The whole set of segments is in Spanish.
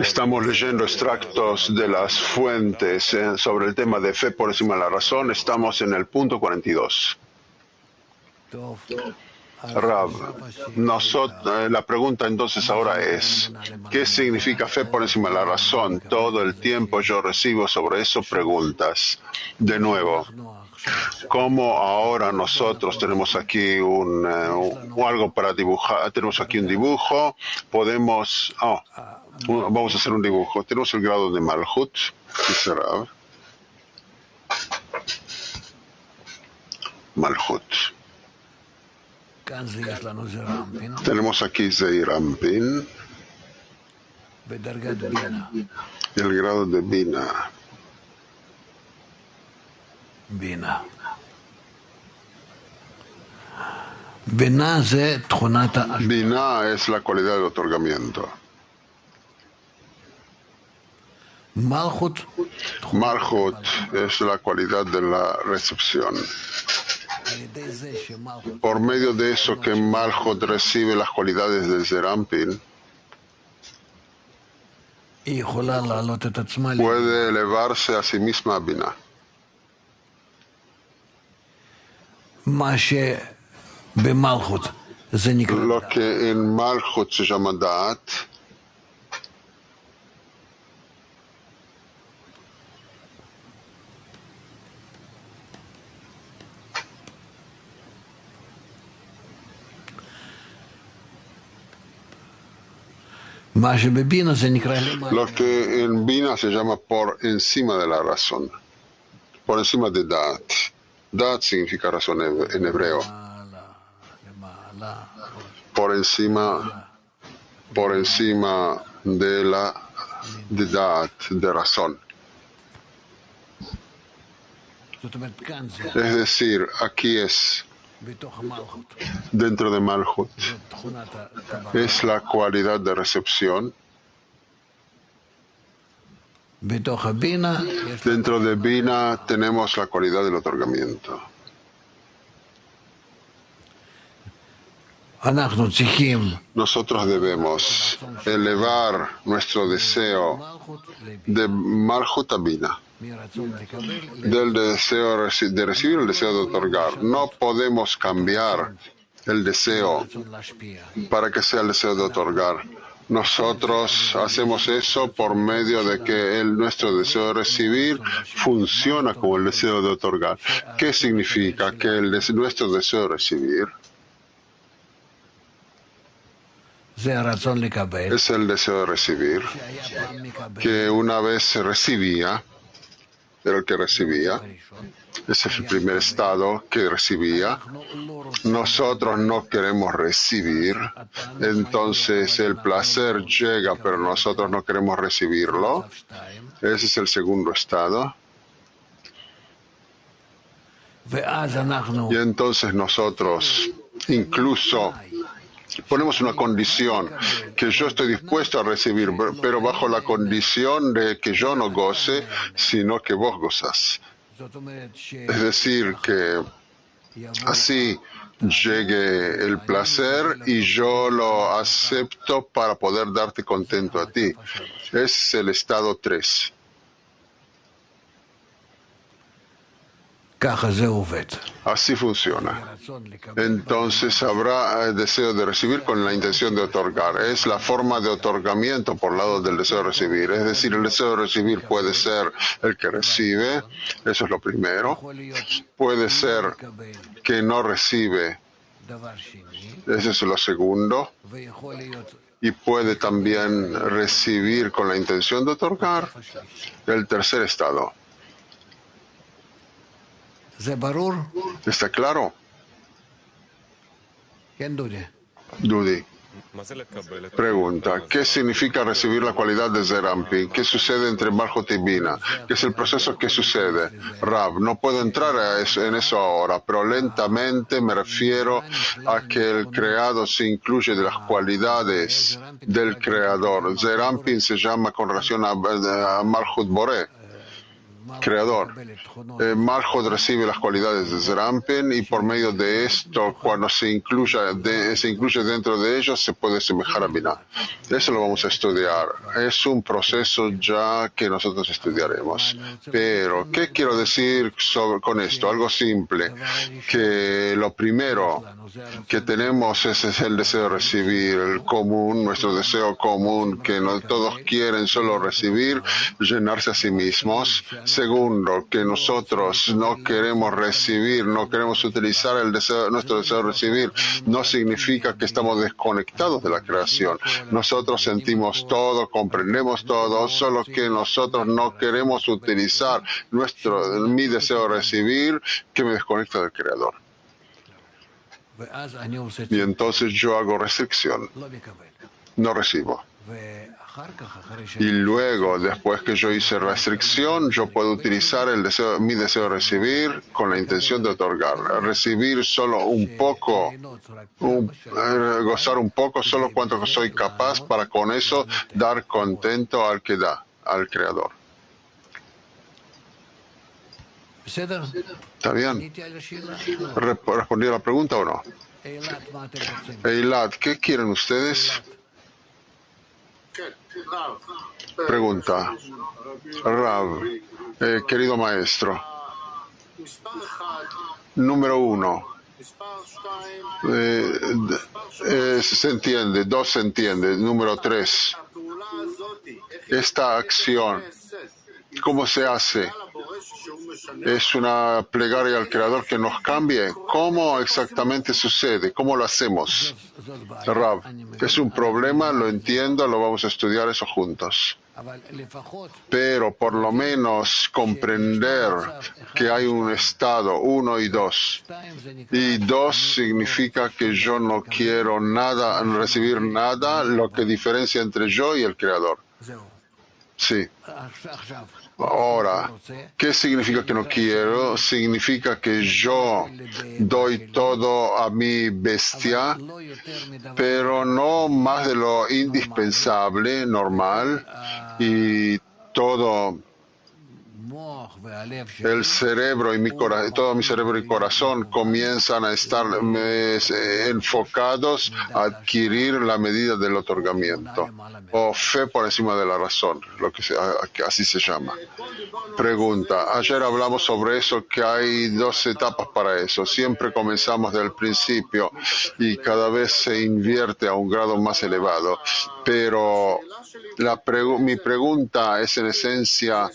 Estamos leyendo extractos de las fuentes sobre el tema de fe por encima de la razón. Estamos en el punto 42. Rav, la pregunta entonces ahora es, ¿qué significa fe por encima de la razón? Todo el tiempo yo recibo sobre eso preguntas. De nuevo, ¿cómo ahora nosotros tenemos aquí algo para dibujar? Tenemos aquí un dibujo, vamos a hacer un dibujo. Tenemos el grado de Malhut, dice Rav. Malhut. Tenemos aquí Zeir Ampin, el grado de Bina. Bina es la cualidad del otorgamiento. Malhut es la cualidad de la recepción. Por medio de eso que Malhut recibe las cualidades del Zerampin, puede elevarse a sí misma a Bina. Lo que en Malhut se llama Da'at, lo que en Bina se llama por encima de la razón, por encima de Da'at. Da'at significa razón en hebreo. Por encima de Da'at, de razón. Es decir, aquí es dentro de Malhut. Es la cualidad de recepción. Dentro de Bina tenemos la cualidad del otorgamiento. Nosotros debemos elevar nuestro deseo de Malhut a Bina, del deseo de recibir al deseo de otorgar. No podemos cambiar el deseo para que sea el deseo de otorgar. Nosotros hacemos eso por medio de que nuestro deseo de recibir funciona como el deseo de otorgar. ¿Qué significa? Que nuestro deseo de recibir es el deseo de recibir, que una vez se recibía, era el que recibía. Ese es el primer estado que recibía. Nosotros no queremos recibir, entonces el placer llega, pero nosotros no queremos recibirlo. Ese es el segundo estado. Y entonces nosotros incluso ponemos una condición, que yo estoy dispuesto a recibir, pero bajo la condición de que yo no goce, sino que vos gozas. Es decir, que así llegue el placer y yo lo acepto para poder darte contento a ti. Es el estado 3. Así funciona. Entonces habrá deseo de recibir con la intención de otorgar. Es la forma de otorgamiento por lado del deseo de recibir. Es decir, el deseo de recibir puede ser el que recibe, eso es lo primero. Puede ser que no recibe, ese es lo segundo. Y puede también recibir con la intención de otorgar, el tercer estado. ¿Está claro? Dudi. Pregunta, ¿qué significa recibir la cualidad de Zerampi? ¿Qué sucede entre Malhut y Bina? ¿Qué es el proceso que sucede? Rav, no puedo entrar en eso ahora, pero lentamente me refiero a que el creado se incluye de las cualidades del creador. Zerampi se llama con relación a Malhut Boré. creador. Malhut recibe las cualidades de Zerampen y por medio de esto, cuando se incluye dentro de ellos, se puede asemejar a Binah. Eso lo vamos a estudiar. Es un proceso ya que nosotros estudiaremos. Pero, ¿qué quiero decir con esto? Algo simple, que lo primero que tenemos es el deseo de recibir, el común, nuestro deseo común, que no todos quieren solo recibir, llenarse a sí mismos. Segundo, que nosotros no queremos recibir, no queremos utilizar nuestro deseo de recibir, no significa que estamos desconectados de la creación. Nosotros sentimos todo, comprendemos todo, solo que nosotros no queremos utilizar mi deseo de recibir, que me desconecta del Creador. Y entonces yo hago restricción, no recibo. Y luego, después que yo hice restricción, yo puedo utilizar mi deseo de recibir con la intención de otorgar. Recibir solo un poco, gozar un poco, solo cuanto soy capaz para con eso dar contento al que da, al Creador. ¿Está bien? ¿Respondí a la pregunta o no? Eilat, ¿qué quieren ustedes? Pregunta. Rav, querido maestro. Número 1. Se entiende. 2 se entiende. Número 3. Esta acción, ¿cómo se hace? ¿Es una plegaria al Creador que nos cambie? ¿Cómo exactamente sucede? ¿Cómo lo hacemos? Rav, es un problema, lo entiendo, lo vamos a estudiar eso juntos. Pero por lo menos comprender que hay un estado, 1 y 2. Y 2 significa que yo no quiero nada, recibir nada, lo que diferencia entre yo y el Creador. Sí. Ahora, ¿qué significa que no quiero? Significa que yo doy todo a mi bestia, pero no más de lo indispensable, normal, y todo el cerebro y todo mi cerebro y corazón comienzan a estar enfocados a adquirir la medida del otorgamiento, o fe por encima de la razón, que así se llama. Pregunta, ayer hablamos sobre eso, que hay 2 etapas para eso. Siempre comenzamos del principio y cada vez se invierte a un grado más elevado. Pero mi pregunta es en esencia,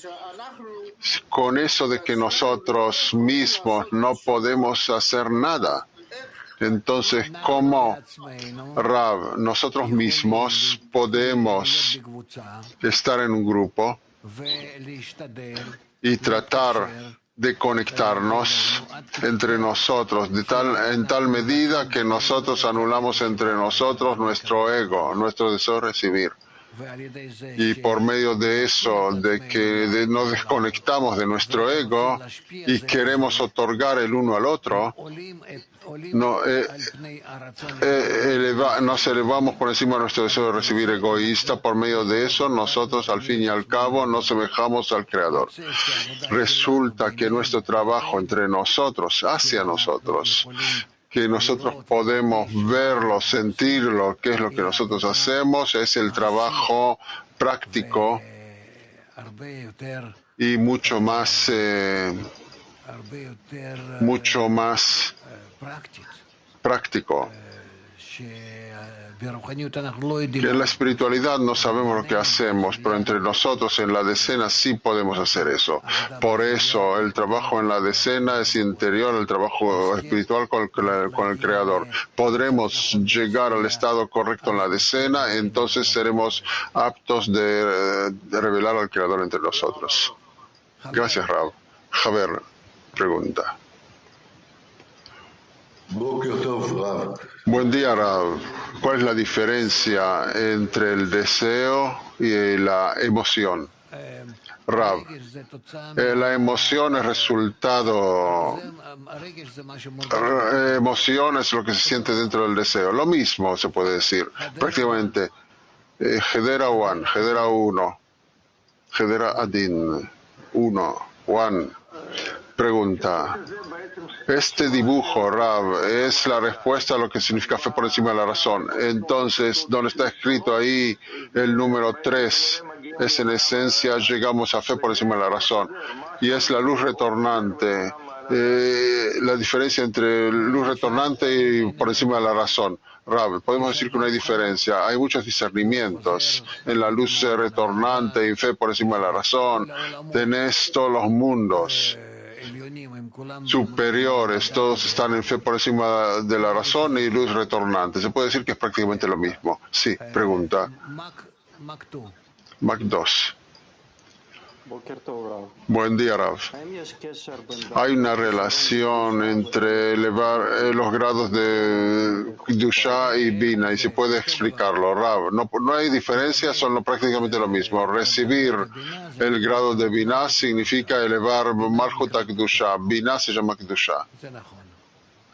con eso de que nosotros mismos no podemos hacer nada. Entonces, ¿cómo, Rav, nosotros mismos podemos estar en un grupo y tratar de conectarnos entre nosotros en tal medida que nosotros anulamos entre nosotros nuestro ego, nuestro deseo de recibir? Y por medio de eso, nos desconectamos de nuestro ego y queremos otorgar el uno al otro, nos elevamos por encima de nuestro deseo de recibir egoísta. Por medio de eso, nosotros al fin y al cabo nos semejamos al Creador. Resulta que nuestro trabajo entre nosotros, hacia nosotros, que nosotros podemos verlo, sentirlo, qué es lo que nosotros hacemos, es el trabajo práctico y mucho más práctico. Que en la espiritualidad no sabemos lo que hacemos, pero entre nosotros en la decena sí podemos hacer eso. Por eso el trabajo en la decena es interior al trabajo espiritual con el Creador. Podremos llegar al estado correcto en la decena, entonces seremos aptos de revelar al Creador entre nosotros. Gracias, Rav. Javier pregunta. Buen día, Rav. ¿Cuál es la diferencia entre el deseo y la emoción? Rav, la emoción es resultado, emoción es lo que se siente dentro del deseo. Lo mismo se puede decir, prácticamente. Hedera 1, Hedera Adin 1. Juan pregunta. Este dibujo, Rav, es la respuesta a lo que significa fe por encima de la razón. Entonces, donde está escrito ahí el número 3, es en esencia llegamos a fe por encima de la razón. Y es la luz retornante, la diferencia entre luz retornante y por encima de la razón. Rav, podemos decir que no hay diferencia. Hay muchos discernimientos en la luz retornante y fe por encima de la razón. Tenés todos los mundos superiores, todos están en fe por encima de la razón y luz retornante. Se puede decir que es prácticamente lo mismo. Sí, pregunta. Mac 2. Buen día, Rav. Hay una relación entre elevar los grados de Dusha y Bina, y se puede explicarlo, Rav. No hay diferencia, son prácticamente lo mismo. Recibir el grado de Bina significa elevar Malchut a Dusha. Bina se llama Dusha.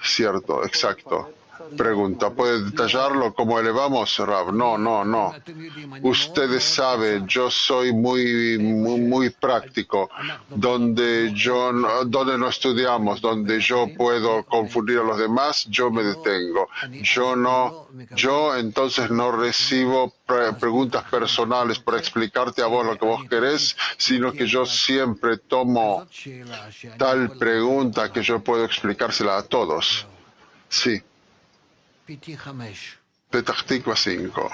Cierto, exacto. Pregunta, ¿puede detallarlo cómo elevamos, Rav? No. Ustedes saben, yo soy muy práctico. Donde no estudiamos, donde yo puedo confundir a los demás, yo me detengo. Yo entonces no recibo preguntas personales para explicarte a vos lo que vos querés, sino que yo siempre tomo tal pregunta que yo puedo explicársela a todos. Sí. Petach Tikva 5.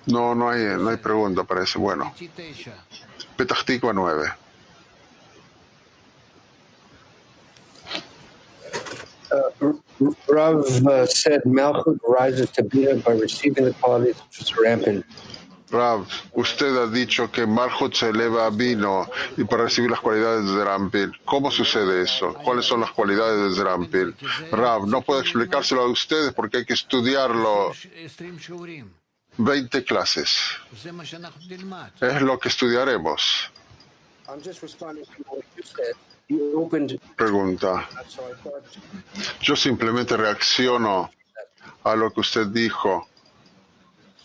No hay pregunta, parece. Bueno. Petach Tikva 9. Rav said Malchut rises to Bina by receiving the qualities of Serampin. Rav, usted ha dicho que Malchut se eleva a Bino y para recibir las cualidades de Zerampin. ¿Cómo sucede eso? ¿Cuáles son las cualidades de Zerampin? Rav, no puedo explicárselo a ustedes porque hay que estudiarlo. 20 clases. Es lo que estudiaremos. Pregunta. Yo simplemente reacciono a lo que usted dijo.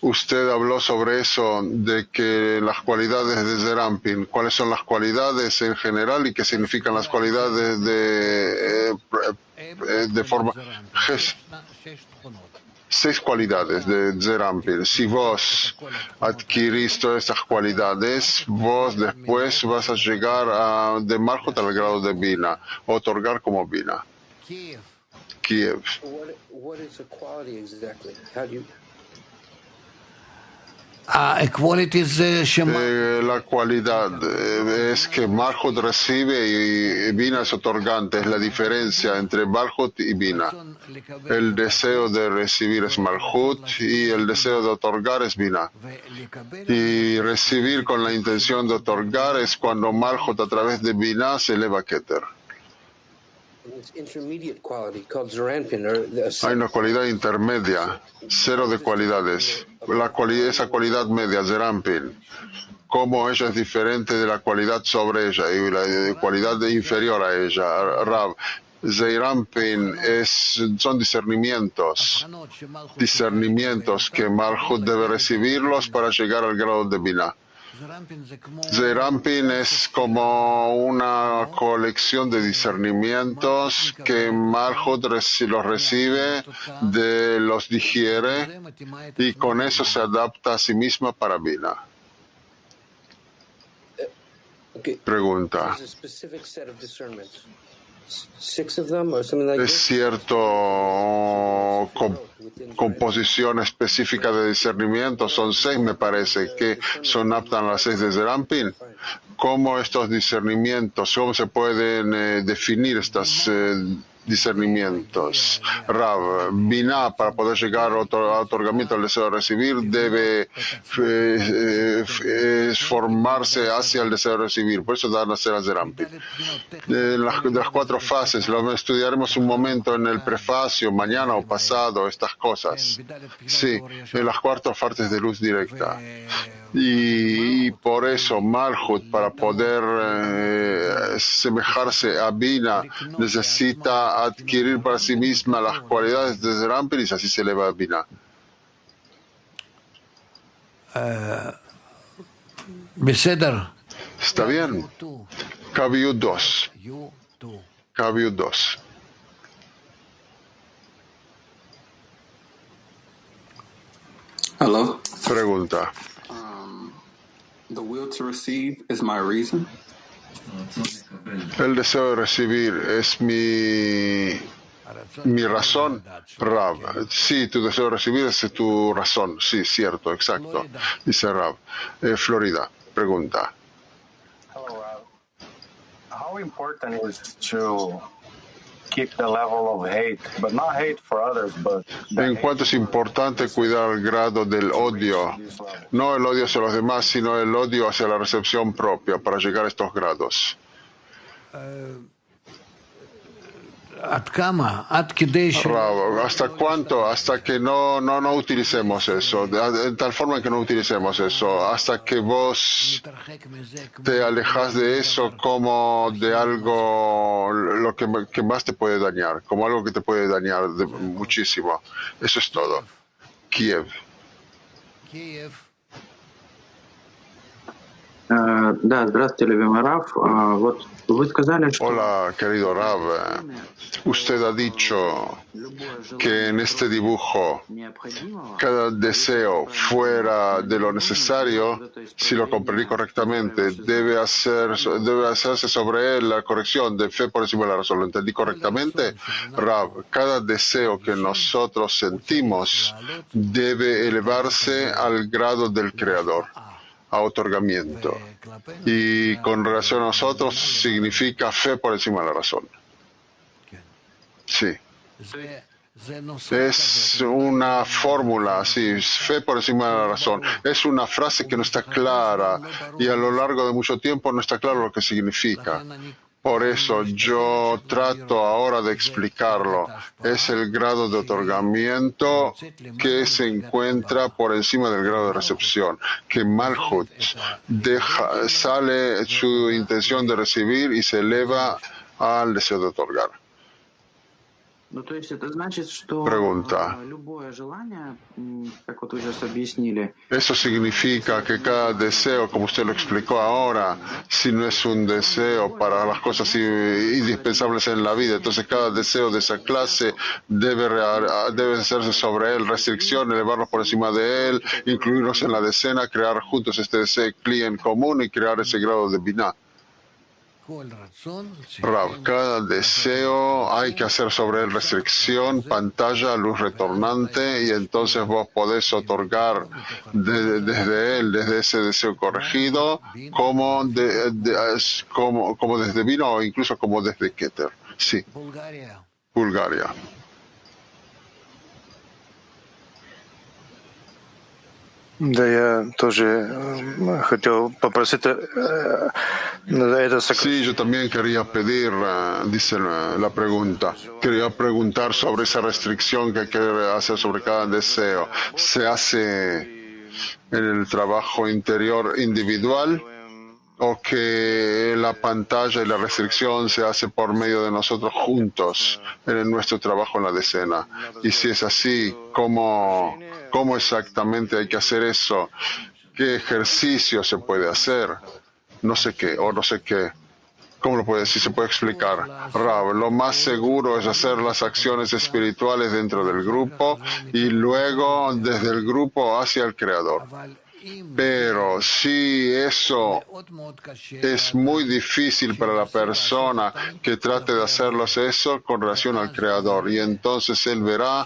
Usted habló sobre eso, de que las cualidades de Zerampin, ¿cuáles son las cualidades en general y qué significan las cualidades de forma... 6 cualidades de Zerampin. Si vos adquirís todas estas cualidades, vos después vas a llegar de Malchut al grado de Bina, otorgar como Bina. Kiev. La cualidad es que Malchut recibe y Bina es otorgante. Es la diferencia entre Malchut y Bina. El deseo de recibir es Malchut y el deseo de otorgar es Bina. Y recibir con la intención de otorgar es cuando Malchut a través de Bina se eleva a Keter. Hay una cualidad intermedia, 0 de cualidades. Esa cualidad media, Zerampin, cómo ella es diferente de la cualidad sobre ella y la cualidad inferior a ella. Rav, Zerampin son discernimientos que Malchut debe recibirlos para llegar al grado de Bina. Zerampin es como una colección de discernimientos que Malchut los recibe, los digiere y con eso se adapta a sí misma para Bina. Pregunta. ¿Es cierto composición específica de discernimiento? Son 6, me parece, que son aptas a las 6 de Zerampin. ¿Cómo estos discernimientos, cómo se pueden definir estos discernimientos? Rav, Binah, para poder llegar a otorgamiento al deseo de recibir, debe formarse hacia el deseo de recibir. Por eso da nacer a Zerampin. De las 4 fases, lo estudiaremos un momento en el prefacio, mañana o pasado, estas cosas. Sí, en las 4 fases de luz directa. Y por eso Malhut, para poder semejarse a Bina, necesita adquirir para sí misma las cualidades de Zerampiris, así se eleva a Bina. Está bien. Kaviu 2. Kaviu 2. Hello. Pregunta. The will to receive is my reason. El deseo de recibir es mi razón, Rab. Sí, tu deseo de recibir es tu razón. Sí, cierto, exacto. Dice Rab. Florida, pregunta. Hello, Rab. How important is to keep the level of hate, but not hate for others, but En cuanto es importante cuidar el grado del odio, no el odio hacia los demás, sino el odio hacia la recepción propia para llegar a estos grados. Rab, ¿hasta cuánto? Hasta que no utilicemos eso, de tal forma en que no utilicemos eso, hasta que vos te alejas de eso como de algo lo que más te puede dañar, como algo que te puede dañar muchísimo. Eso es todo. Kiev. Да, здравствуйте, любимый Раф. Вот вы сказали, что... Hola, querido Rab. Usted ha dicho que en este dibujo cada deseo fuera de lo necesario, si lo comprendí correctamente, debe hacerse sobre él la corrección de fe por encima de la razón. ¿Lo entendí correctamente? Rab, cada deseo que nosotros sentimos debe elevarse al grado del Creador, a otorgamiento. Y con relación a nosotros significa fe por encima de la razón. Sí. Es una fórmula, sí, fe por encima de la razón. Es una frase que no está clara y a lo largo de mucho tiempo no está claro lo que significa. Por eso yo trato ahora de explicarlo. Es el grado de otorgamiento que se encuentra por encima del grado de recepción, que Malhut sale su intención de recibir y se eleva al deseo de otorgar. Pregunta. Eso significa que cada deseo, como usted lo explicó ahora, si no es un deseo para las cosas indispensables en la vida, entonces cada deseo de esa clase debe hacerse sobre él restricción, elevarnos por encima de él, incluirnos en la decena, crear juntos este deseo cliente común y crear ese grado de Binah. Rav, cada deseo hay que hacer sobre él restricción, pantalla, luz retornante, y entonces vos podés otorgar desde ese deseo corregido, como desde Vino o incluso como desde Keter. Sí. Bulgaria. Да, я тоже хотел попросить Sí, yo también quería pedir, dice la pregunta, quería preguntar sobre esa restricción que hay que hacer sobre cada deseo. ¿Se hace en el trabajo interior individual o que la pantalla y la restricción se hace por medio de nosotros juntos en nuestro trabajo en la decena? Y si es así, ¿cómo exactamente hay que hacer eso? ¿Qué ejercicio se puede hacer? No sé qué, o no sé qué. ¿Cómo lo puede decir? ¿Se puede explicar? Rab, lo más seguro es hacer las acciones espirituales dentro del grupo y luego desde el grupo hacia el Creador. Pero si eso es muy difícil para la persona que trate de hacerlos eso con relación al Creador, y entonces él verá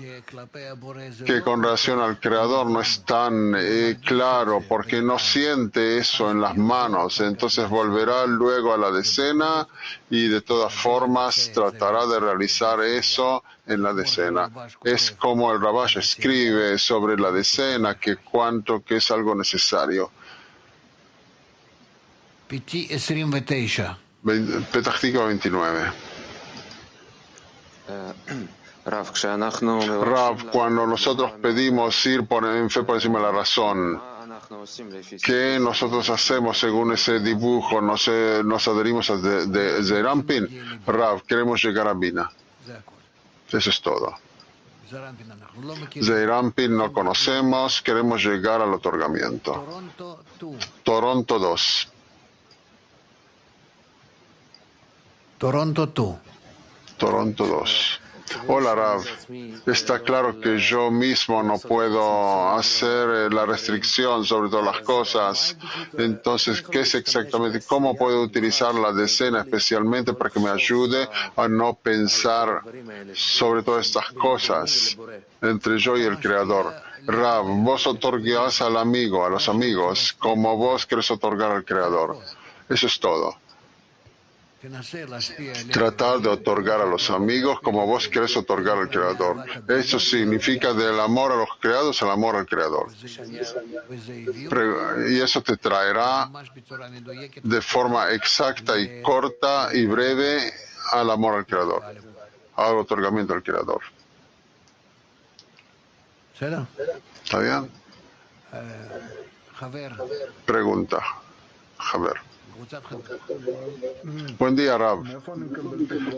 que con relación al Creador no es tan claro porque no siente eso en las manos, entonces volverá luego a la decena y de todas formas tratará de realizar eso en la decena. Es como el Rabash escribe sobre la decena, que es algo necesario. Petah Tikva 29. Rav, cuando nosotros pedimos ir en fe por encima de la razón, ¿Qué nosotros hacemos según ese dibujo? Nos adherimos a de Zerampin. Rav, queremos llegar a Bina. Eso es todo. Zeirampin no conocemos, queremos llegar al otorgamiento. Toronto 2. Toronto 2. Hola Rav, está claro que yo mismo no puedo hacer la restricción sobre todas las cosas. Entonces, ¿qué es exactamente? ¿Cómo puedo utilizar la decena especialmente para que me ayude a no pensar sobre todas estas cosas entre yo y el Creador? Rav, vos otorgás al amigo, a los amigos, como vos querés otorgar al Creador. Eso es todo. Tratar de otorgar a los amigos como vos querés otorgar al Creador. Eso significa del amor a los creados al amor al Creador. Y eso te traerá de forma exacta y corta y breve al amor al Creador, al otorgamiento al Creador. ¿Está bien? Pregunta. Javier. Buen día, Rab.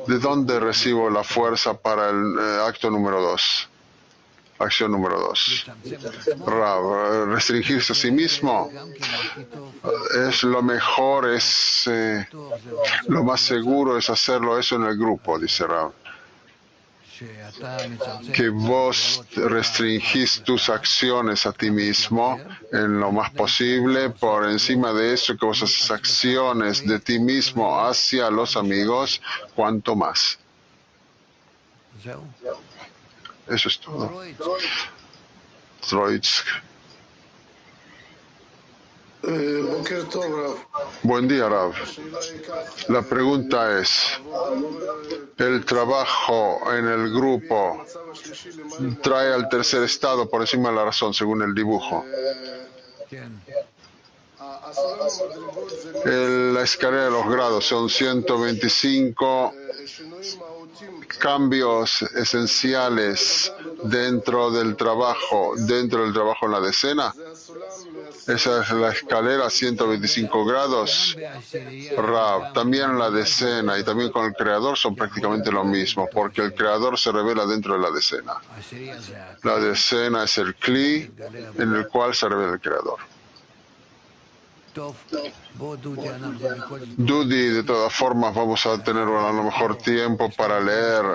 ¿De dónde recibo la fuerza para el acto número 2? Acción número 2. Rab, restringirse a sí mismo es lo mejor, es lo más seguro es hacerlo eso en el grupo, dice Rab. Que vos restringís tus acciones a ti mismo en lo más posible, por encima de eso que vos haces acciones de ti mismo hacia los amigos, cuanto más. Eso es todo. Troitsk. Buen día, Rav. La pregunta es, ¿el trabajo en el grupo trae al tercer estado por encima de la razón, según el dibujo? La escalera de los grados son 125 cambios esenciales dentro del trabajo en la decena. Esa es la escalera, 125 grados. Rav, también la decena y también con el Creador son prácticamente lo mismo, porque el Creador se revela dentro de la decena. La decena es el Kli en el cual se revela el Creador. Dudi, de todas formas, vamos a tener a lo mejor tiempo para leer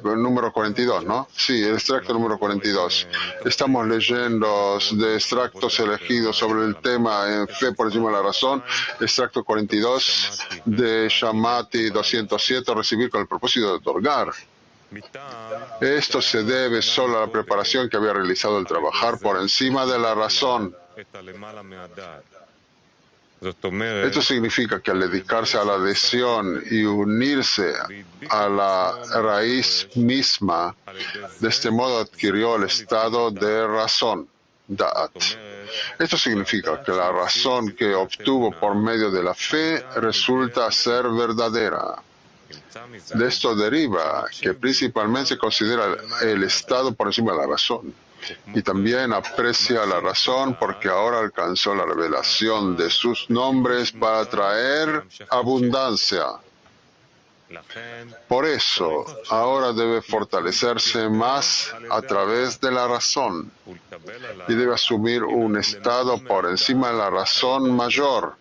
el número 42, ¿no? Sí, el extracto número 42. Estamos leyendo de extractos elegidos sobre el tema en fe por encima de la razón, extracto 42 de Shamati 207, recibir con el propósito de otorgar. Esto se debe solo a la preparación que había realizado el trabajar por encima de la razón. Esto significa que al dedicarse a la adhesión y unirse a la raíz misma, de este modo adquirió el estado de razón, Da'at. Esto significa que la razón que obtuvo por medio de la fe resulta ser verdadera. De esto deriva que principalmente se considera el estado por encima de la razón. Y también aprecia la razón porque ahora alcanzó la revelación de sus nombres para traer abundancia. Por eso, ahora debe fortalecerse más a través de la razón y debe asumir un estado por encima de la razón mayor,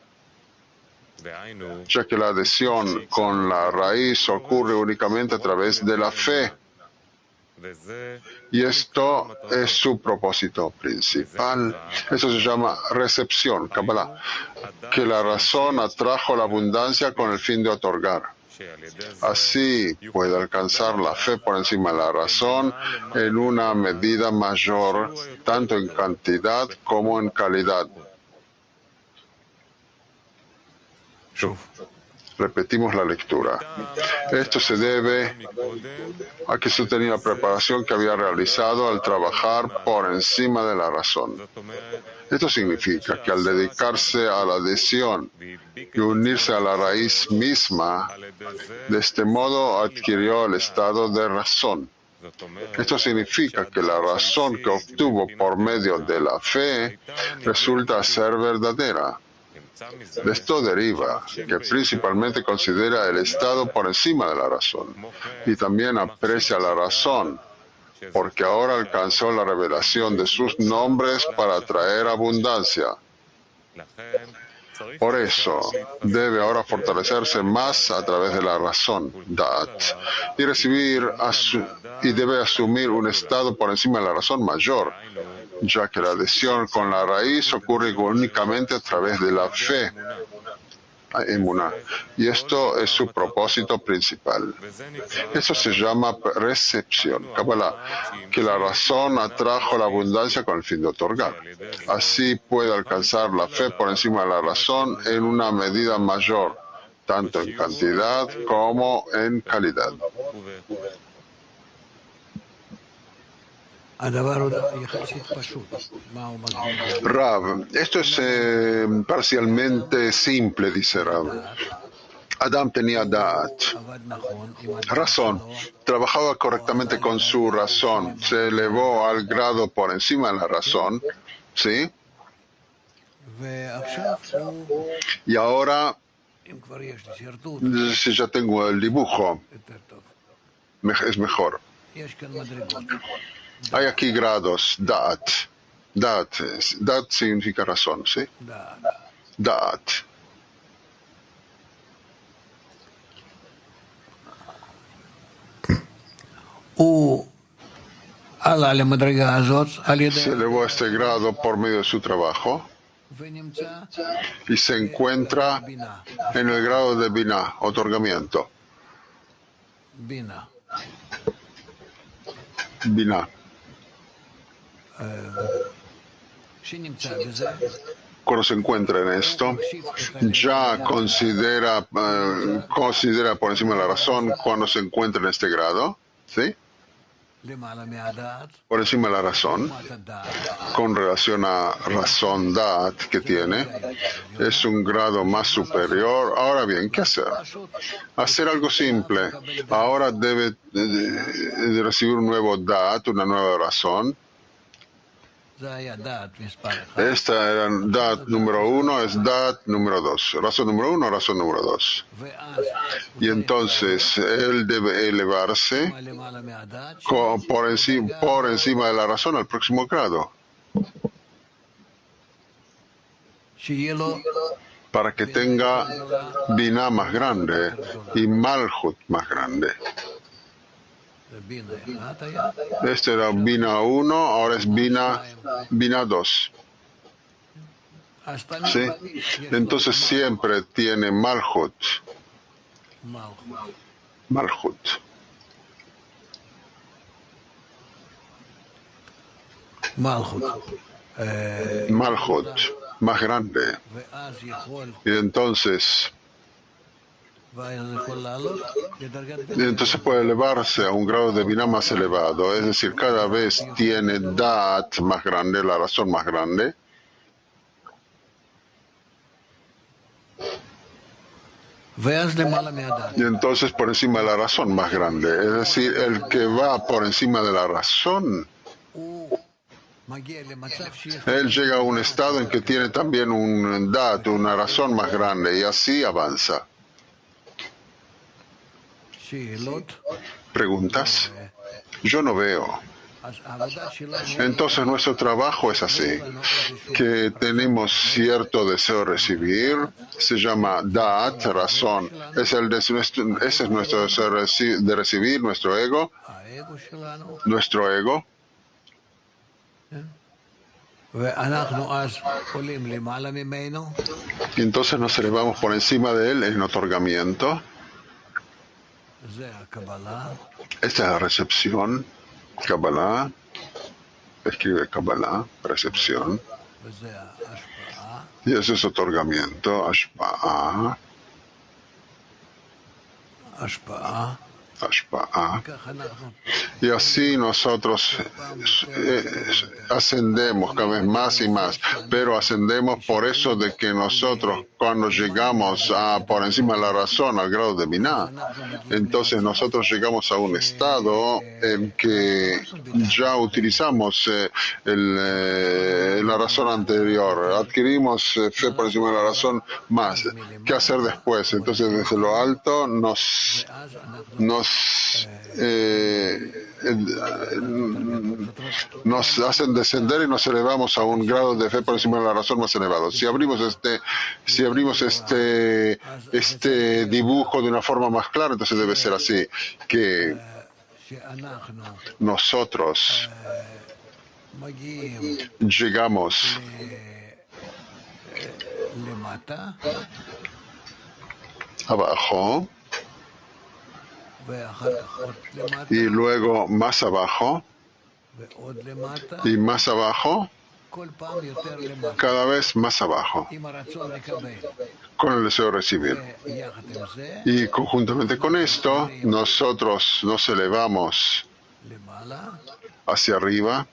ya que la adhesión con la raíz ocurre únicamente a través de la fe. Y esto es su propósito principal. Eso se llama recepción, Kabbalah, que la razón atrajo la abundancia con el fin de otorgar. Así puede alcanzar la fe por encima de la razón en una medida mayor, tanto en cantidad como en calidad. Repetimos la lectura. Esto se debe a que se tenía la preparación que había realizado al trabajar por encima de la razón. Esto significa que al dedicarse a la adhesión y unirse a la raíz misma, de este modo adquirió el estado de razón. Esto significa que la razón que obtuvo por medio de la fe resulta ser verdadera. De esto deriva que principalmente considera el estado por encima de la razón y también aprecia la razón, porque ahora alcanzó la revelación de sus nombres para traer abundancia. Por eso, debe ahora fortalecerse más a través de la razón, Da'at, y debe asumir un estado por encima de la razón mayor, ya que la adhesión con la raíz ocurre únicamente a través de la fe, emuná, y esto es su propósito principal. Eso se llama recepción, Kabbalah, que la razón atrajo la abundancia con el fin de otorgar. Así puede alcanzar la fe por encima de la razón en una medida mayor, tanto en cantidad como en calidad. Rav, esto es parcialmente simple, dice Rav. Adam tenía Da'at, razón, trabajaba correctamente con su razón, se elevó al grado por encima de la razón, ¿sí? Y ahora, si ya tengo el dibujo, es mejor. Hay aquí grados, Da'at. Da'at significa razón, ¿sí? Da'at. Se elevó a este grado por medio de su trabajo y se encuentra en el grado de Binah, otorgamiento. Binah. Cuando se encuentra en esto, ya considera por encima de la razón cuando se encuentra en este grado, ¿sí? Por encima de la razón, con relación a razón Da'at que tiene, es un grado más superior. Ahora bien, ¿qué hacer? Hacer algo simple. Ahora debe de recibir un nuevo Da'at, una nueva razón. Esta era Da'at número 1, es Da'at número 2. Razón número 1, razón número 2. Y entonces él debe elevarse por encima de la razón al próximo grado, para que tenga Binah más grande y Malhut más grande. Este era Binah 1, ahora es Binah 2. ¿Sí? Entonces siempre tiene Malhut. Malhut. Malhut, más grande. Y entonces puede elevarse a un grado de Binah más elevado, es decir, cada vez tiene Da'at más grande, la razón más grande. Y entonces por encima de la razón más grande, es decir, el que va por encima de la razón, él llega a un estado en que tiene también un Da'at, una razón más grande, y así avanza. ¿Preguntas? Yo no veo. Entonces nuestro trabajo es así, que tenemos cierto deseo de recibir, se llama Da'at, razón, ese es nuestro deseo de recibir, nuestro ego. Y entonces nos elevamos por encima de él en otorgamiento. Esta es la recepción, Kabbalah, escribe Kabbalah, recepción. Y eso es otorgamiento, Ashpa'a. Y así nosotros ascendemos cada vez más y más, pero ascendemos por eso de que nosotros cuando llegamos a por encima de la razón al grado de Binah, entonces nosotros llegamos a un estado en que ya utilizamos la razón anterior, adquirimos fe por encima de la razón más. ¿Qué hacer después? Entonces desde lo alto nos hacen descender y nos elevamos a un grado de fe por encima de la razón más elevado. Si abrimos este dibujo de una forma más clara, entonces debe ser así, que nosotros llegamos abajo y luego más abajo y más abajo, cada vez más abajo, con el deseo de recibir. Y conjuntamente con esto, nosotros nos elevamos hacia arriba,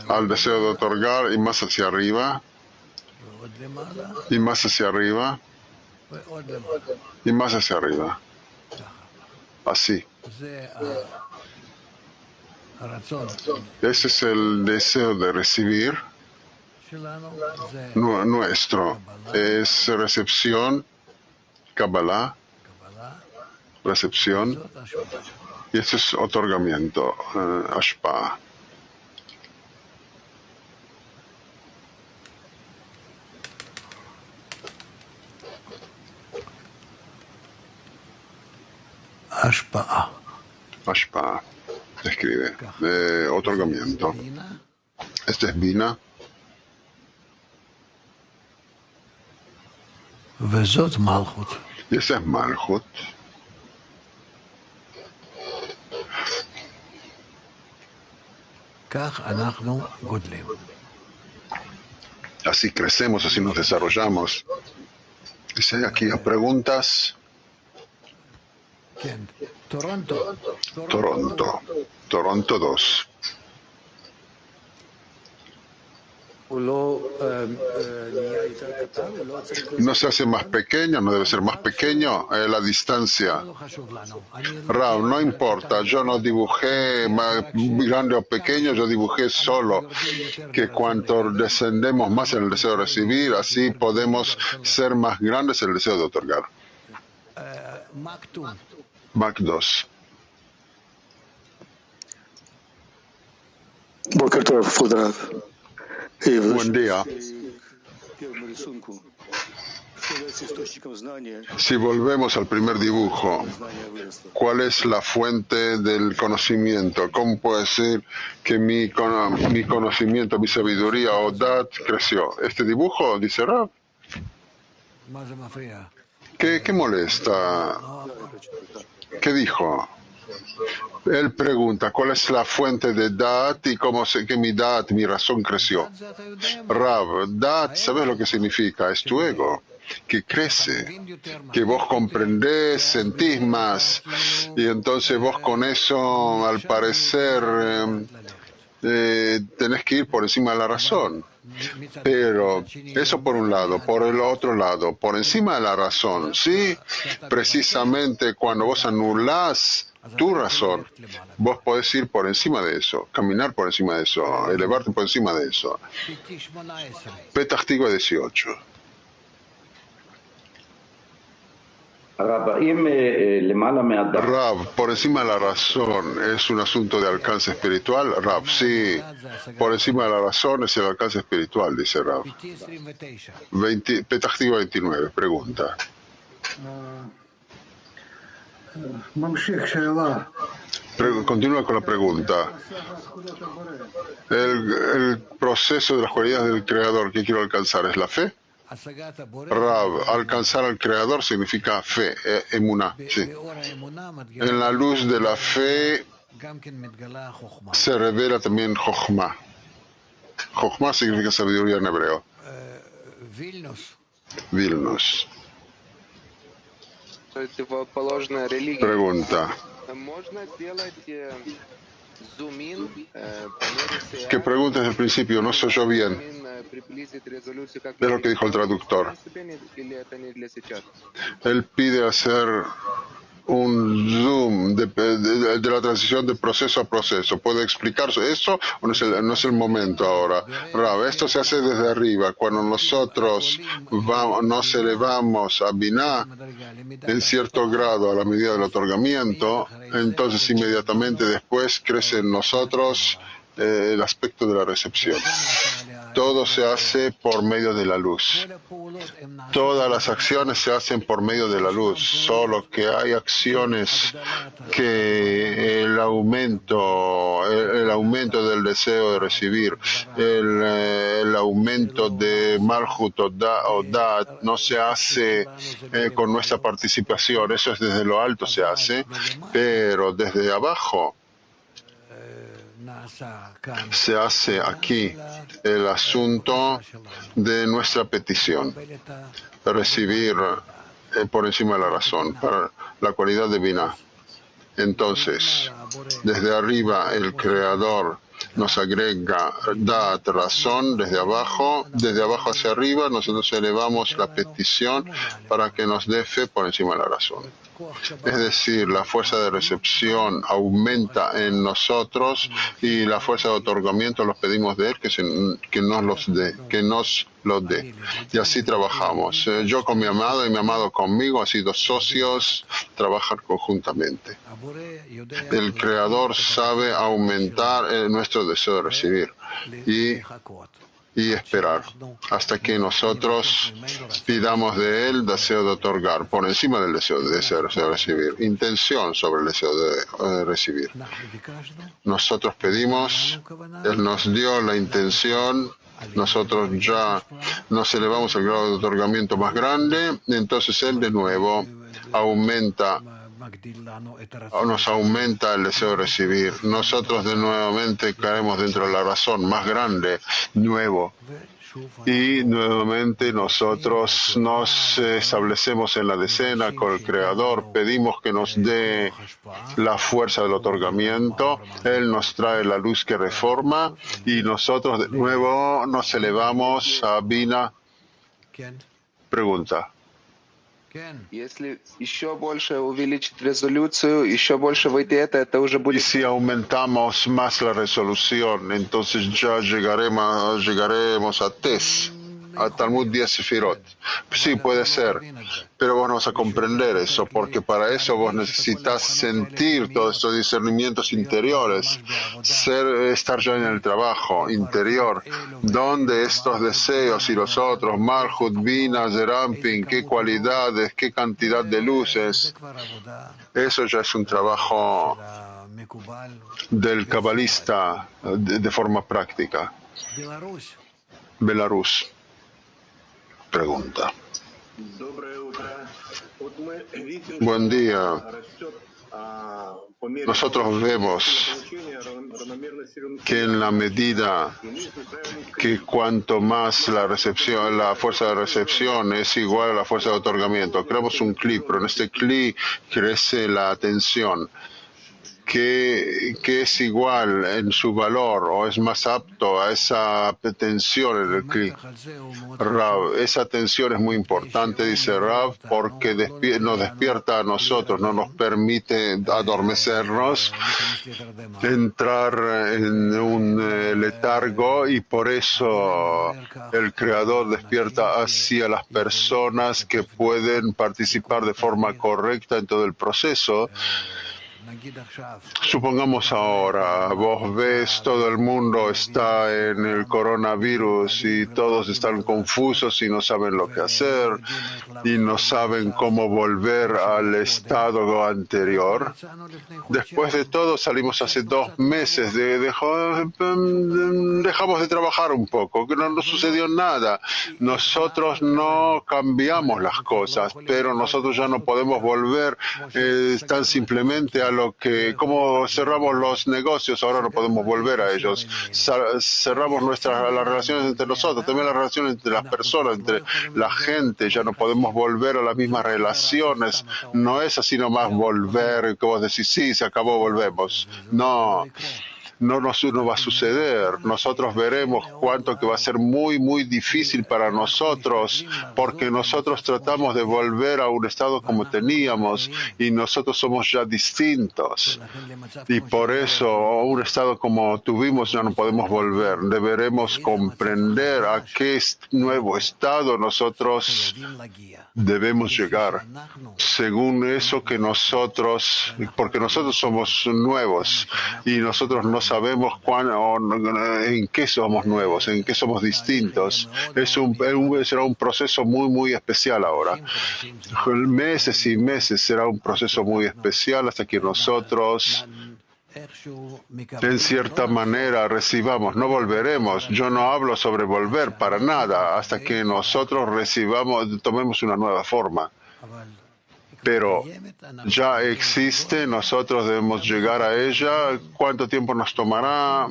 al deseo de otorgar, y más hacia arriba, y más hacia arriba, y más hacia arriba. Así. Ese es el deseo de recibir nuestro. Es recepción, Kabbalah, recepción, y ese es otorgamiento, Ashpa. Ashpa, escribe, otorgamiento. Este es Bina. Y ese es Malchut. Así crecemos, así nos desarrollamos. Dice aquí a preguntas. Toronto 2. No se hace más pequeño, no debe ser más pequeño la distancia. Rav, no importa, yo no dibujé más grande o pequeño, yo dibujé solo que cuanto descendemos más en el deseo de recibir, así podemos ser más grandes en el deseo de otorgar. Mac 2. Buen día. Si volvemos al primer dibujo, ¿cuál es la fuente del conocimiento? ¿Cómo puede ser que mi conocimiento, mi sabiduría o dat creció? ¿Este dibujo, dice Rav? ¿Qué molesta? ¿Qué dijo? Él pregunta, ¿cuál es la fuente de Dat y cómo sé que mi Dat, mi razón creció? Rav, Dat, ¿sabes lo que significa? Es tu ego, que crece, que vos comprendés, sentís más, y entonces vos con eso, al parecer, tenés que ir por encima de la razón. Pero eso por un lado, por el otro lado, por encima de la razón, ¿sí? Precisamente cuando vos anulás tu razón, vos podés ir por encima de eso, caminar por encima de eso, elevarte por encima de eso. Petach Tikva 18. Rav, por encima de la razón es un asunto de alcance espiritual. Rav, sí, por encima de la razón es el alcance espiritual, dice Rav. Petach Tikva 29, pregunta. Continúa con la pregunta. El proceso de las cualidades del Creador que quiero alcanzar es la fe. Rav, alcanzar al Creador significa fe, emuná, sí. En la luz de la fe se revela también Jochma. Jochma significa sabiduría en hebreo. Vilnos. Pregunta. Que pregunta desde el principio, no soy yo bien. Es lo que dijo el traductor. Él pide hacer un zoom de la transición de proceso a proceso. ¿Puede explicar eso o no es el momento ahora? Rav, esto se hace desde arriba. Cuando nosotros nos elevamos a Binah en cierto grado a la medida del otorgamiento, entonces inmediatamente después crece en nosotros el aspecto de la recepción. Todo se hace por medio de la luz. Todas las acciones se hacen por medio de la luz, solo que hay acciones que el aumento del deseo de recibir, el aumento de Malhut o Dat no se hace con nuestra participación, eso es desde lo alto se hace, pero desde abajo se hace aquí el asunto de nuestra petición, recibir por encima de la razón, para la cualidad divina. Entonces, desde arriba el Creador nos agrega Dat, razón, desde abajo hacia arriba, nosotros elevamos la petición para que nos dé fe por encima de la razón. Es decir, la fuerza de recepción aumenta en nosotros y la fuerza de otorgamiento los pedimos de Él que nos lo dé. Y así trabajamos. Yo con mi amado y mi amado conmigo, así dos socios, trabajan conjuntamente. El Creador sabe aumentar nuestro deseo de recibir y esperar hasta que nosotros pidamos de Él deseo de otorgar, por encima del deseo de recibir, intención sobre el deseo de recibir. Nosotros pedimos, Él nos dio la intención, nosotros ya nos elevamos al grado de otorgamiento más grande, entonces Él de nuevo nos aumenta el deseo de recibir. Nosotros de nuevamente caemos dentro de la razón más grande, nuevo. Y nuevamente nosotros nos establecemos en la decena con el Creador, pedimos que nos dé la fuerza del otorgamiento, Él nos trae la luz que reforma y nosotros de nuevo nos elevamos a Bina. Pregunta. Y si aumentamos más la resolución, entonces ya llegaremos a Tes, a Talmud 10 Sefirot. Sí, puede ser, pero vos no vas a comprender eso, porque para eso vos necesitas sentir todos estos discernimientos interiores, estar ya en el trabajo interior, donde estos deseos y los otros, Malhut, Bina, Zerampin, qué cualidades, qué cantidad de luces, eso ya es un trabajo del cabalista de forma práctica. Belarus. Pregunta. Buen día. Nosotros vemos que en la medida que cuanto más la fuerza de recepción es igual a la fuerza de otorgamiento, creamos un cli, pero en este cli crece la atención. Que es igual en su valor o es más apto a esa tensión en el cli. Rav, esa tensión es muy importante, dice Rav, porque nos despierta a nosotros, no nos permite adormecernos, entrar en un letargo y por eso el Creador despierta así a las personas que pueden participar de forma correcta en todo el proceso. Supongamos ahora, vos ves todo el mundo está en el coronavirus y todos están confusos y no saben lo que hacer y no saben cómo volver al estado anterior. Después de todo salimos hace 2 meses, dejamos de trabajar un poco, que no sucedió nada. Nosotros no cambiamos las cosas, pero nosotros ya no podemos volver tan simplemente a lo que, como cerramos los negocios, ahora no podemos volver a ellos. Cerramos las relaciones entre nosotros, también las relaciones entre las personas, entre la gente, ya no podemos volver a las mismas relaciones. No es así nomás volver, que vos decís, sí, se acabó, volvemos. No. No va a suceder. Nosotros veremos cuánto que va a ser muy, muy difícil para nosotros, porque nosotros tratamos de volver a un estado como teníamos y nosotros somos ya distintos. Y por eso, a un estado como tuvimos ya no podemos volver. Deberemos comprender a qué nuevo estado nosotros debemos llegar, según eso que nosotros, porque nosotros somos nuevos y nosotros no sabemos en qué somos nuevos, en qué somos distintos. Será un proceso muy, muy especial ahora. Meses y meses será un proceso muy especial hasta que nosotros, en cierta manera, recibamos. No volveremos. Yo no hablo sobre volver para nada hasta que nosotros tomemos una nueva forma. Pero ya existe, nosotros debemos llegar a ella. ¿Cuánto tiempo nos tomará?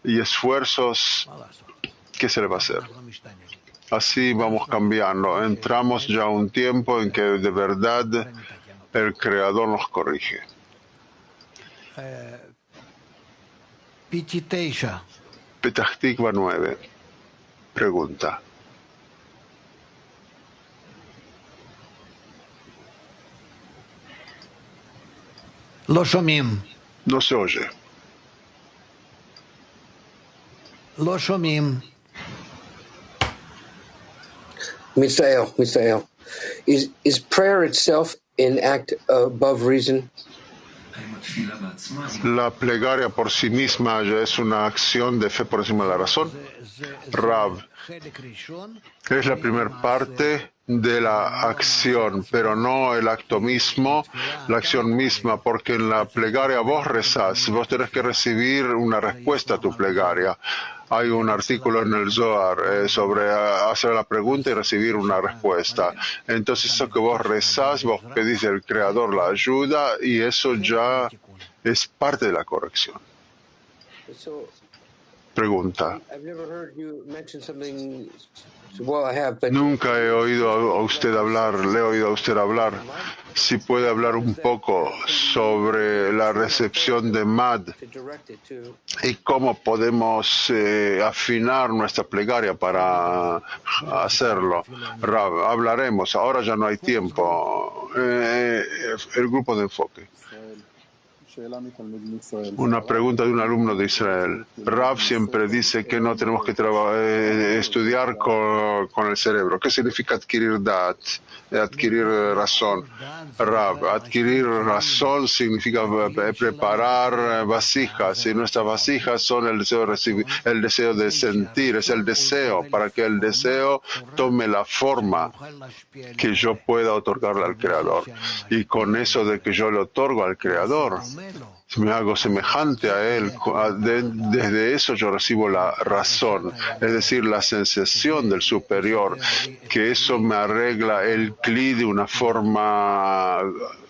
Y esfuerzos, ¿qué se le va a hacer? Así vamos cambiando. Entramos ya a un tiempo en que de verdad el Creador nos corrige. Petach Tikva 9. Pregunta. לא שומעים. No se oye. לא שומעים. Misael. Is prayer itself an act above reason? La plegaria por sí misma ya es una acción de fe por encima de la razón. Rav, es la primera parte de la acción, pero no el acto mismo, la acción misma, porque en la plegaria vos rezás, vos tenés que recibir una respuesta a tu plegaria. Hay un artículo en el Zohar sobre hacer la pregunta y recibir una respuesta. Entonces eso que vos rezás, vos pedís al Creador la ayuda y eso ya es parte de la corrección. Pregunta. Nunca he oído a usted hablar, le he oído a usted hablar. Si puede hablar un poco sobre la recepción de Mad y cómo podemos afinar nuestra plegaria para hacerlo. Rav, hablaremos, ahora ya no hay tiempo. El grupo de enfoque. Una pregunta de un alumno de Israel. Rav siempre dice que no tenemos que estudiar con el cerebro. ¿Qué significa adquirir dat? Adquirir razón. Rav, adquirir razón significa preparar vasijas. Y nuestras vasijas son el deseo de recibir, el deseo de sentir. Es el deseo para que el deseo tome la forma que yo pueda otorgarle al Creador. Y con eso de que yo le otorgo al Creador, me hago semejante a Él, desde eso yo recibo la razón, es decir, la sensación del superior, que eso me arregla el cli de una forma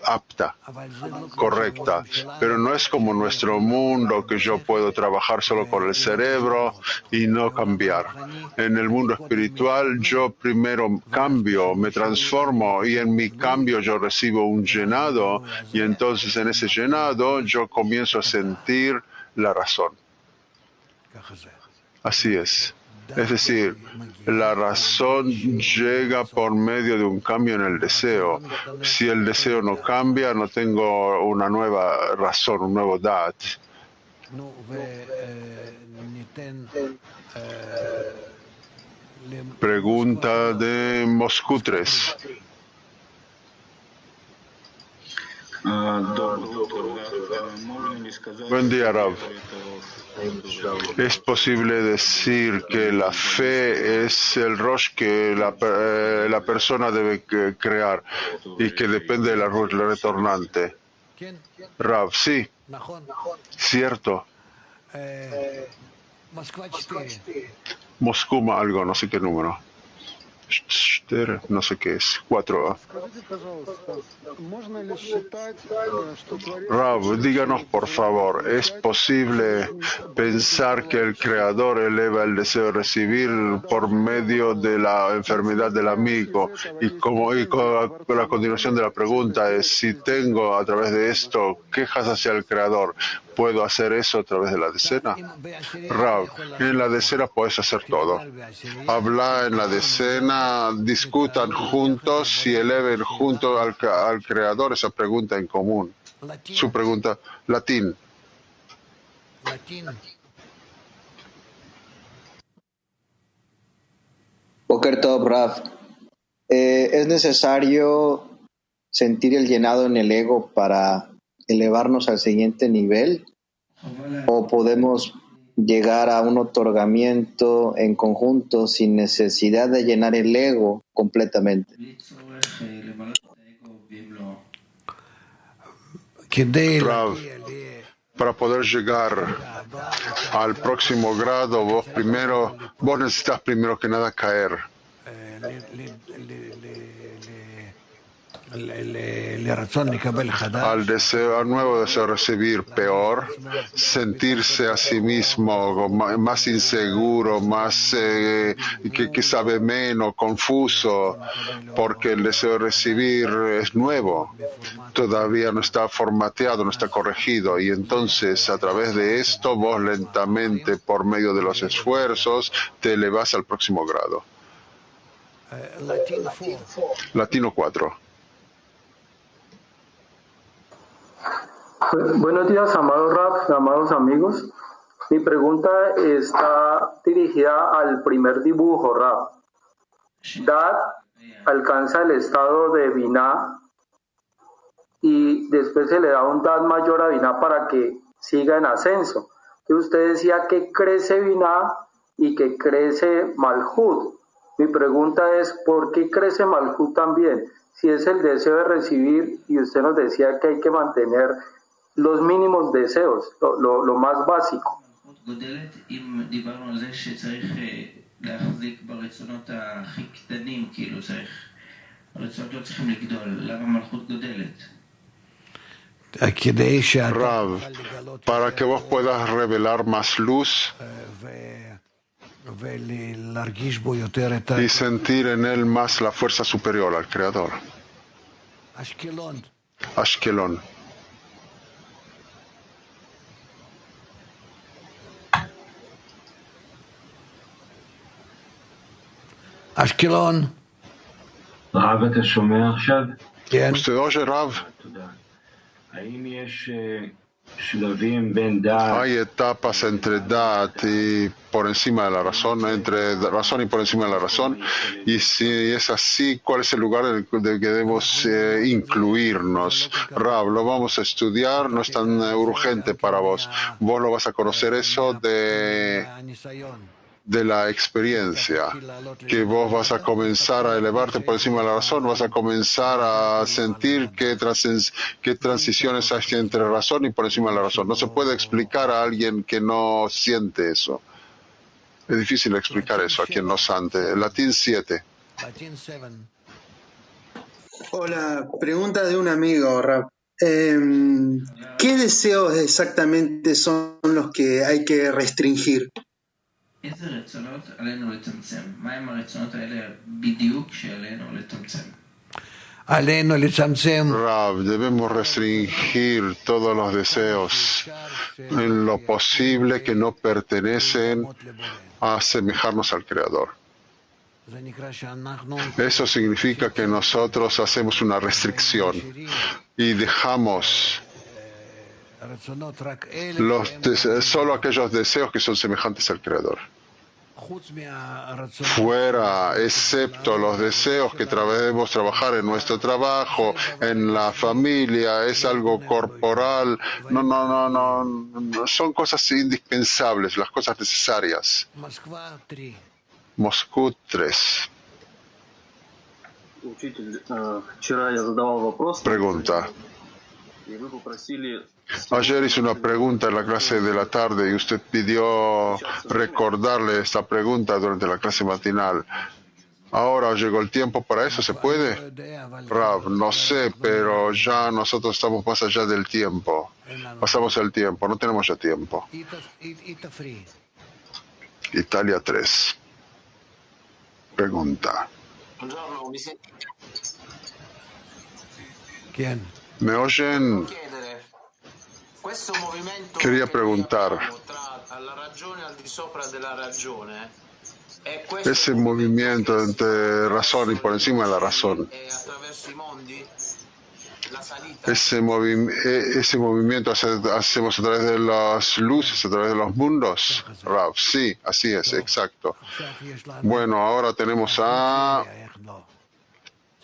apta, correcta, pero no es como nuestro mundo que yo puedo trabajar solo con el cerebro y no cambiar. En el mundo espiritual yo primero cambio, me transformo y en mi cambio yo recibo un llenado y entonces en ese llenado yo comienzo a sentir la razón. Así es. Es decir, la razón llega por medio de un cambio en el deseo. Si el deseo no cambia, no tengo una nueva razón, un nuevo dat. Pregunta de Moscú 3. Buen día, Rav. ¿Es posible decir que la fe es el Rosh que la persona debe crear y que depende de la retornante? Rav, sí, cierto. Moscú algo, no sé qué número. No sé qué es. 4. Rav, díganos por favor, ¿es posible pensar que el Creador eleva el deseo de recibir por medio de la enfermedad del amigo? Y con la continuación de la pregunta es, si tengo a través de esto quejas hacia el Creador, ¿puedo hacer eso a través de la decena? Rav, en la decena puedes hacer todo. Habla en la decena, discutan juntos y eleven juntos al Creador esa pregunta en común. Su pregunta, latín. Boker Tov, Rav. ¿Es necesario sentir el llenado en el ego para elevarnos al siguiente nivel? ¿O podemos llegar a un otorgamiento en conjunto sin necesidad de llenar el ego completamente? Rav, para poder llegar al próximo grado, vos necesitas primero que nada caer. Al nuevo deseo de recibir peor, sentirse a sí mismo más inseguro, más que sabe menos, confuso, porque el deseo de recibir es nuevo, todavía no está formateado, no está corregido, y entonces a través de esto vos lentamente, por medio de los esfuerzos, te elevas al próximo grado. Latino 4. Buenos días, amados Raf, amados amigos. Mi pregunta está dirigida al primer dibujo, Raf. Dad alcanza el estado de Binah y después se le da un Dad mayor a Binah para que siga en ascenso. Que usted decía que crece Binah y que crece Malhut. Mi pregunta es, ¿por qué crece Malhut también? Si es el deseo de recibir, y usted nos decía que hay que mantener los mínimos deseos, lo más básico. Rav, para que vos puedas revelar más luz y sentir en él más la fuerza superior al Creador. Ashkelon. Ashkelon. ¿Usted oye, Rav? Hay etapas entre Dat y por encima de la razón, entre razón y por encima de la razón, y si es así, ¿cuál es el lugar en el que debemos incluirnos? Rav, lo vamos a estudiar, no es tan urgente para vos. Vos lo vas a conocer eso de la experiencia, que vos vas a comenzar a elevarte por encima de la razón, vas a comenzar a sentir qué transiciones hay entre razón y por encima de la razón. No se puede explicar a alguien que no siente eso. Es difícil explicar eso a quien no siente. Latín 7. Hola, pregunta de un amigo, Rap. ¿Qué deseos exactamente son los que hay que restringir? Rav, debemos restringir todos los deseos en lo posible que no pertenecen a asemejarnos al Creador. Eso significa que nosotros hacemos una restricción y dejamos solo aquellos deseos que son semejantes al Creador. Fuera, excepto los deseos que debemos trabajar en nuestro trabajo, en la familia, es algo corporal. No, son cosas indispensables, las cosas necesarias. Moscú 3. Pregunta. Ayer hice una pregunta en la clase de la tarde y usted pidió recordarle esta pregunta durante la clase matinal. Ahora llegó el tiempo para eso, ¿se puede? Rav, no sé, pero ya nosotros estamos más allá del tiempo. Pasamos el tiempo, no tenemos ya tiempo. Italia 3. Pregunta. ¿Me oyen? Quería preguntar. Ese movimiento entre razón y por encima de la razón. Ese movimiento hacemos a través de las luces, a través de los mundos. Rav, sí, así es, exacto. Bueno, ahora tenemos a...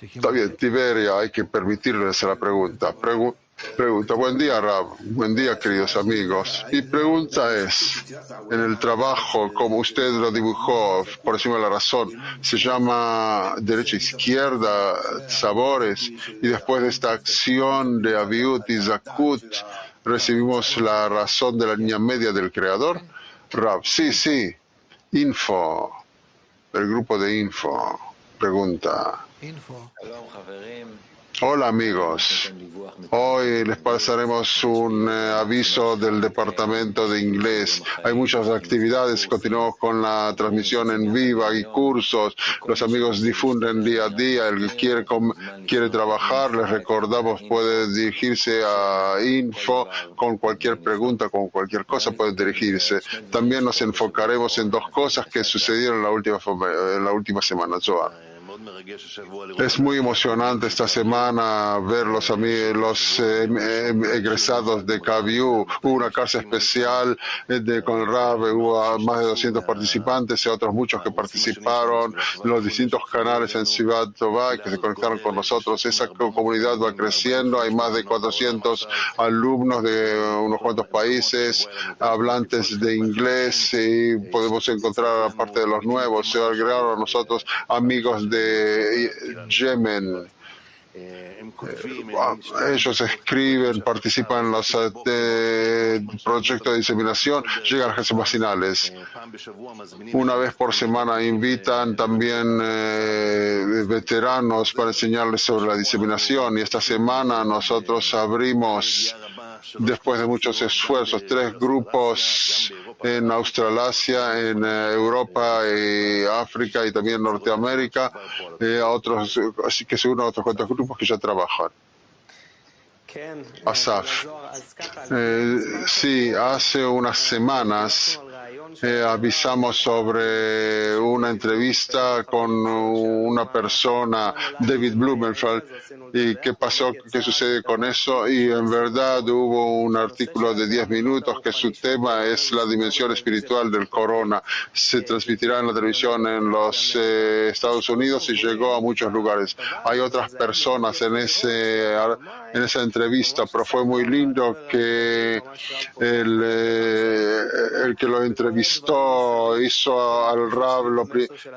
Está bien, Tiberia, hay que permitirle hacer la pregunta. Pregunta, buen día, Rav. Buen día, queridos amigos. Mi pregunta es, en el trabajo, como usted lo dibujó, por encima de la razón, se llama derecha-izquierda, sabores, y después de esta acción de Aviut y Zakut, recibimos la razón de la línea media del Creador. Rav, sí, Info, el grupo de Info, pregunta. Hola amigos, hoy les pasaremos un aviso del departamento de inglés. Hay muchas actividades, continuamos con la transmisión en vivo y cursos. Los amigos difunden día a día. El que quiere trabajar, les recordamos, puede dirigirse a Info con cualquier pregunta, con cualquier cosa puede dirigirse. También nos enfocaremos en dos cosas que sucedieron en la última semana. Joa. Es muy emocionante esta semana ver los egresados de KBU. Hubo una clase especial con el Rav, hubo más de 200 participantes y otros muchos que participaron, los distintos canales en Ciudad Tová que se conectaron con nosotros. Esa comunidad va creciendo, hay más de 400 alumnos de unos cuantos países, hablantes de inglés, y podemos encontrar, aparte de los nuevos, se agregaron a nosotros amigos de Yemen. Ellos escriben, participan en los proyectos de diseminación, llegan a las vacinales. Una vez por semana invitan también veteranos para enseñarles sobre la diseminación, y esta semana nosotros abrimos, después de muchos esfuerzos, 3 grupos en Australasia, en Europa y África y también Norteamérica, así que se unen a otros cuantos grupos que ya trabajan. Asaf, sí, hace unas semanas avisamos sobre una entrevista con una persona, David Blumenfeld, y qué pasó, qué sucede con eso, y en verdad hubo un artículo de 10 minutos que su tema es la dimensión espiritual del corona. Se transmitirá en la televisión en los Estados Unidos y llegó a muchos lugares. Hay otras personas en esa entrevista, pero fue muy lindo que el que lo entrevistó hizo al Rav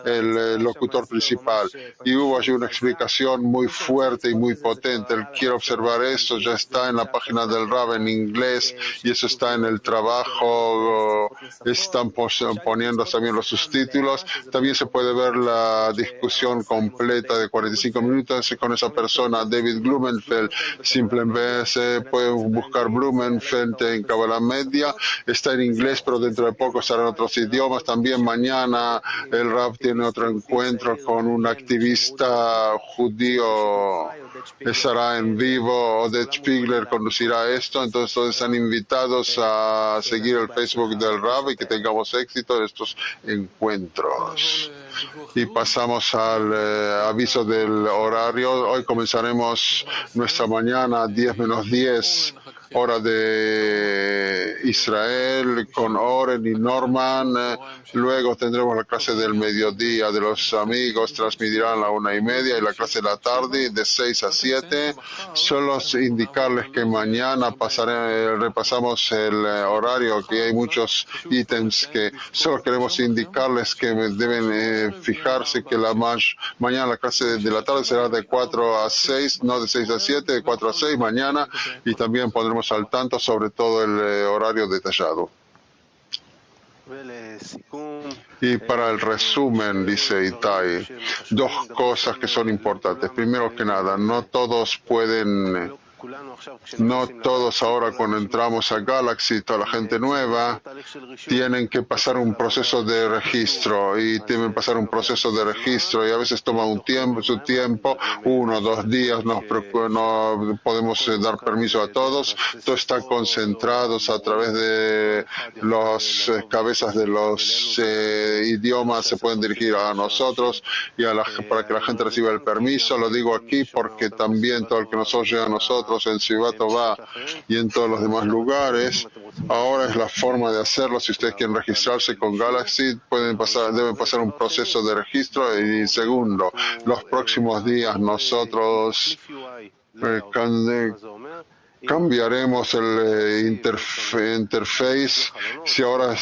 el locutor principal, y hubo allí una explicación muy fuerte y muy potente. Él quiere observar eso, ya está en la página del Rav en inglés, y eso está en el trabajo, están poniendo también los subtítulos. También se puede ver la discusión completa de 45 minutos con esa persona, David Blumenfeld. Simplemente se puede buscar Blumenfeld en Kabbalah Media, está en inglés, pero dentro de poco estará en otros idiomas. También mañana el Rav tiene otro encuentro con un activista judío, estará en vivo. Oded Spiegler conducirá esto, entonces todos están invitados a seguir el Facebook del Rav y que tengamos éxito en estos encuentros. Y pasamos al aviso del horario. Hoy comenzaremos nuestra mañana 10 menos 10, hora de Israel, con Oren y Norman. Luego tendremos la clase del mediodía de los amigos, transmitirán a la 1:30, y la clase de la tarde de 6 a 7. Solo indicarles que mañana repasamos el horario, que hay muchos ítems que solo queremos indicarles que deben fijarse que mañana la clase de la tarde será de 4 a 6, no de 6 a 7, de 4 a 6 mañana, y también pondremos al tanto sobre todo el horario detallado. Y para el resumen, dice Itai, dos cosas que son importantes. Primero que nada, no todos ahora cuando entramos a Galaxy, toda la gente nueva, tienen que pasar un proceso de registro y a veces toma su tiempo, 1 o 2 días, no podemos dar permiso a todos. Todo está concentrado a través de las cabezas de los idiomas, se pueden dirigir a nosotros y para que la gente reciba el permiso. Lo digo aquí porque también todo el que nos oye a nosotros en Sivá Tová y en todos los demás lugares, ahora es la forma de hacerlo. Si ustedes quieren registrarse con Galaxy, deben pasar un proceso de registro. Y segundo, los próximos días nosotros cambiaremos el interface. Si ahora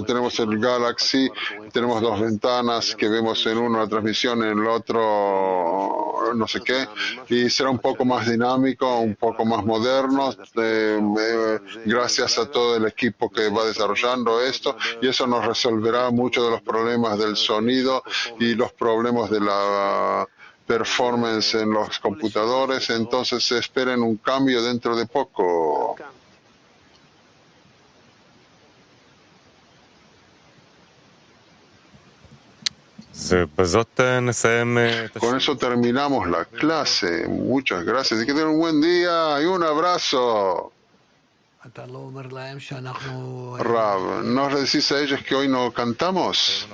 tenemos el Galaxy, tenemos 2 ventanas que vemos en uno la transmisión, en el otro no sé qué, y será un poco más dinámico, un poco más moderno, gracias a todo el equipo que va desarrollando esto, y eso nos resolverá muchos de los problemas del sonido y los problemas de la performance en los computadores. Entonces esperen un cambio dentro de poco. Con eso terminamos la clase. Muchas gracias y que tengan un buen día y un abrazo. Rav, ¿no les decís a ellos que hoy no cantamos?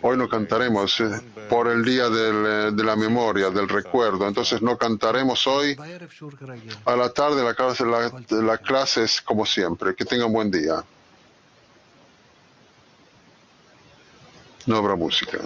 Hoy no cantaremos por el día de la memoria, del recuerdo. Entonces no cantaremos hoy. A la tarde la clase es como siempre. Que tengan buen día. No habrá música.